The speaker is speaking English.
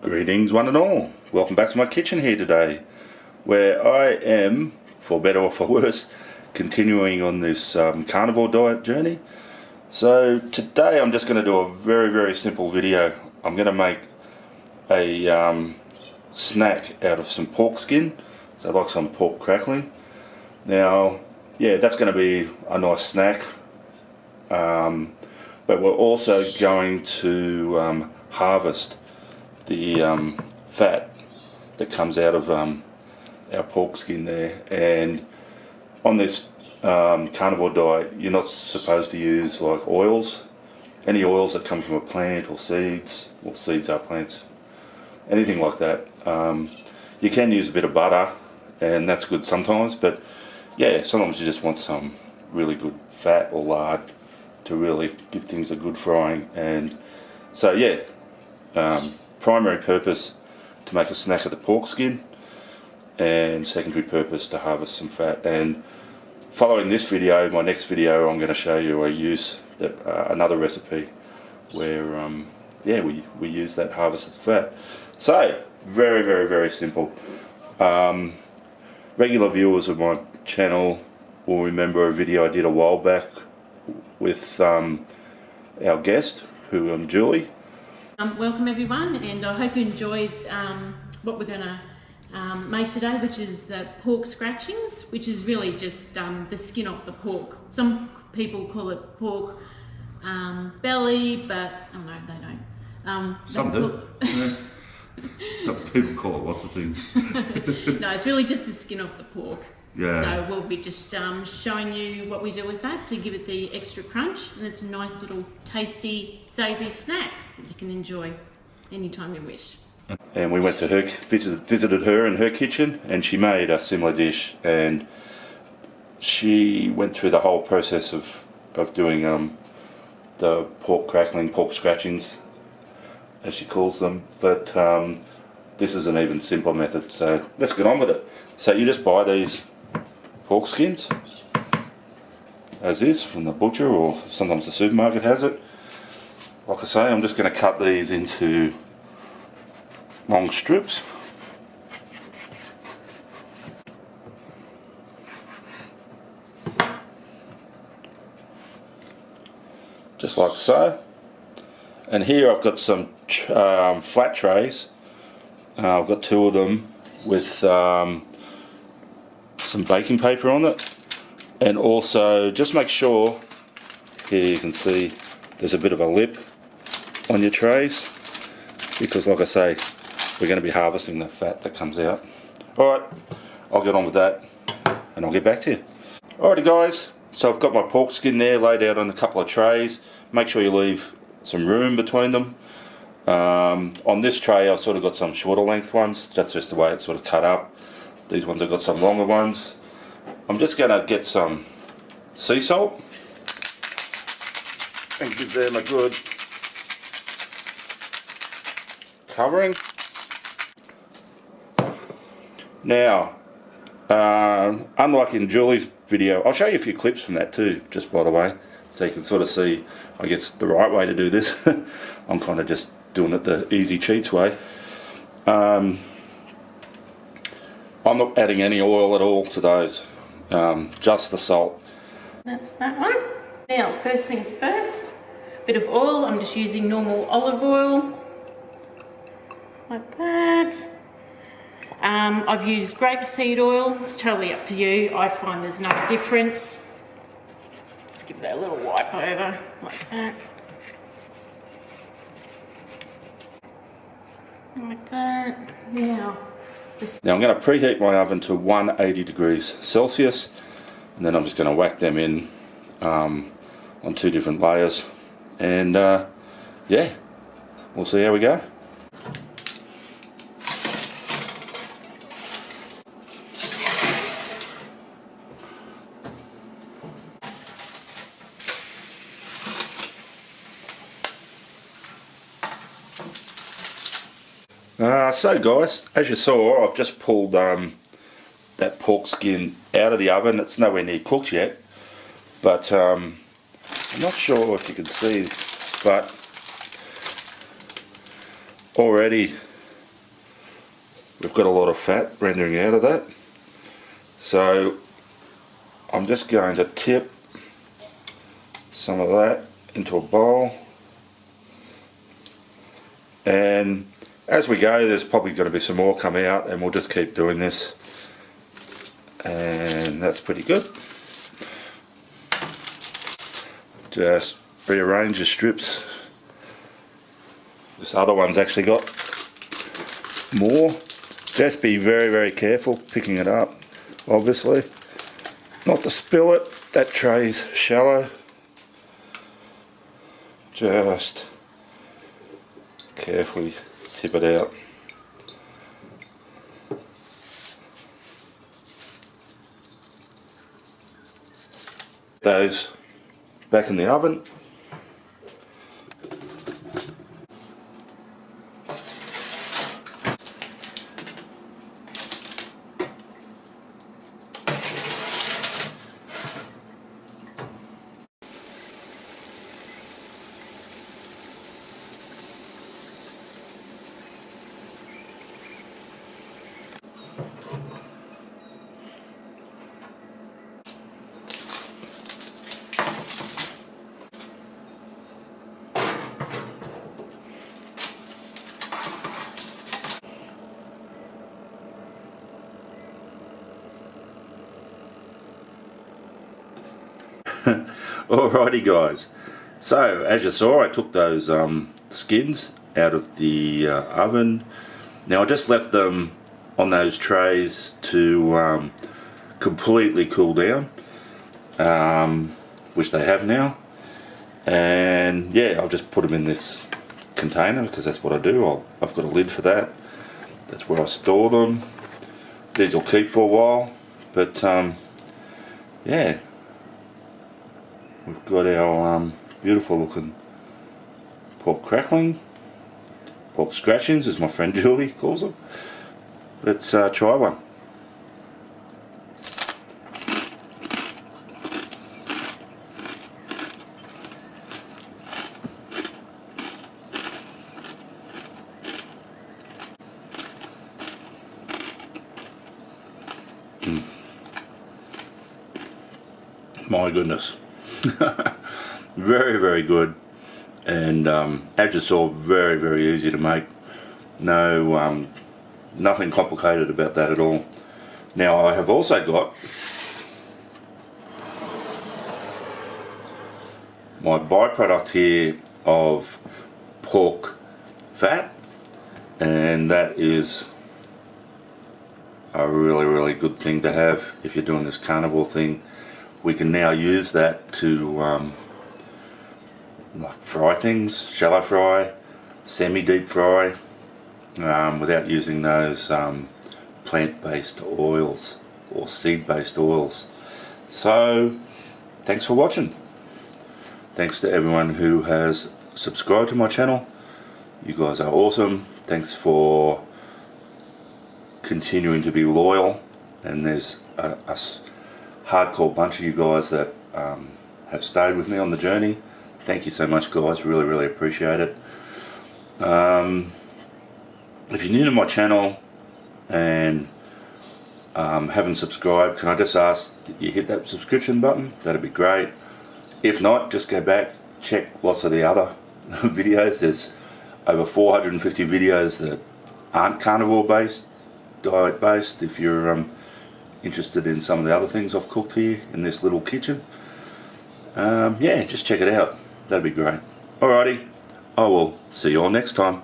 Greetings one and all. Welcome back to my kitchen here today, where I am, for better or for worse, continuing on this carnivore diet journey. So today I'm just going to do a very simple video. I'm going to make a snack out of some pork skin, so like some pork crackling. Now, yeah, that's going to be a nice snack, but we're also going to harvest the fat that comes out of our pork skin there. And on this carnivore diet, you're not supposed to use like oils, any oils that come from a plant or seeds. Well, seeds are plants, anything like that. You can use a bit of butter, and that's good sometimes, but yeah, sometimes you just want some really good fat or lard to really give things a good frying. And so yeah, primary purpose to make a snack of the pork skin, and secondary purpose to harvest some fat. And following this video, my next video, I'm going to show you another recipe where yeah, we use that harvested fat. So very simple. Regular viewers of my channel will remember a video I did a while back with our guest, who Julie. Welcome everyone, and I hope you enjoyed what we're going to make today, which is pork scratchings, which is really just the skin off the pork. Some people call it pork belly, but oh no, they don't. Some do. Some people call it lots of things. No, it's really just the skin off the pork. Yeah. So we'll be just showing you what we do with that to give it the extra crunch, and it's a nice little tasty, savoury snack that you can enjoy anytime you wish. And we went to her, visited her in her kitchen, and she made a similar dish, and she went through the whole process of doing the pork crackling, pork scratchings, as she calls them. But this is an even simpler method, so let's get on with it. So you just buy these pork skins as is from the butcher, or sometimes the supermarket has it. Like I say, I'm just going to cut these into long strips. Just like so. And here I've got some flat trays. I've got two of them with some baking paper on it, and also just make sure, here you can see there's a bit of a lip on your trays, because like I say, we're going to be harvesting the fat that comes out. Alright, I'll get on with that and I'll get back to you. Alrighty guys, so I've got my pork skin there laid out on a couple of trays. Make sure you leave some room between them. On this tray I've sort of got some shorter length ones. That's just the way it's sort of cut up. These ones have got some longer ones. I'm just going to get some sea salt and give them a good covering. Now, unlike in Julie's video, I'll show you a few clips from that too, just by the way, so you can sort of see, I guess, the right way to do this. I'm kind of just doing it the easy cheats way. I'm not adding any oil at all to those, just the salt. That's that one. Now, first things first, bit of oil. I'm just using normal olive oil, like that. I've used grapeseed oil. It's totally up to you. I find there's no difference. Let's give that a little wipe over, like that. Like that. Now I'm going to preheat my oven to 180 degrees Celsius, and then I'm just going to whack them in on two different layers, and yeah, we'll see how we go. So guys, as you saw, I've just pulled that pork skin out of the oven. It's nowhere near cooked yet, but I'm not sure if you can see, but already we've got a lot of fat rendering out of that. So I'm just going to tip some of that into a bowl, and as we go there's probably going to be some more come out, and we'll just keep doing this, and that's pretty good. Just rearrange the strips. This other one's actually got more. Just be very, very careful picking it up, obviously. Not to spill it, that tray's shallow. Just carefully tip it out. Those back in the oven. Alrighty guys, so as you saw I took those skins out of the oven. Now I just left them on those trays to completely cool down, which they have now, and yeah, I've just put them in this container because that's what I do. I've got a lid for that. That's where I store them. These will keep for a while, but yeah, we've got our beautiful looking pork crackling, pork scratchings as my friend Julie calls them. Let's try one. My goodness. Very, very good, and as you saw, very, very easy to make. No, nothing complicated about that at all. Now I have also got my byproduct here of pork fat, and that is a really, really good thing to have if you're doing this carnivore thing. We can now use that to like fry things, shallow fry, semi-deep fry, without using those plant-based oils or seed-based oils. So thanks for watching. Thanks to everyone who has subscribed to my channel. You guys are awesome. Thanks for continuing to be loyal, and there's a hardcore bunch of you guys that have stayed with me on the journey. Thank you so much guys, really, really appreciate it. If you're new to my channel and haven't subscribed, can I just ask that you hit that subscription button? That'd be great. If not, just go back, check lots of the other videos. There's over 450 videos that aren't carnivore based, diet based, if you're interested in some of the other things I've cooked here in this little kitchen. Yeah, just check it out. That'd be great. Alrighty, I will see you all next time.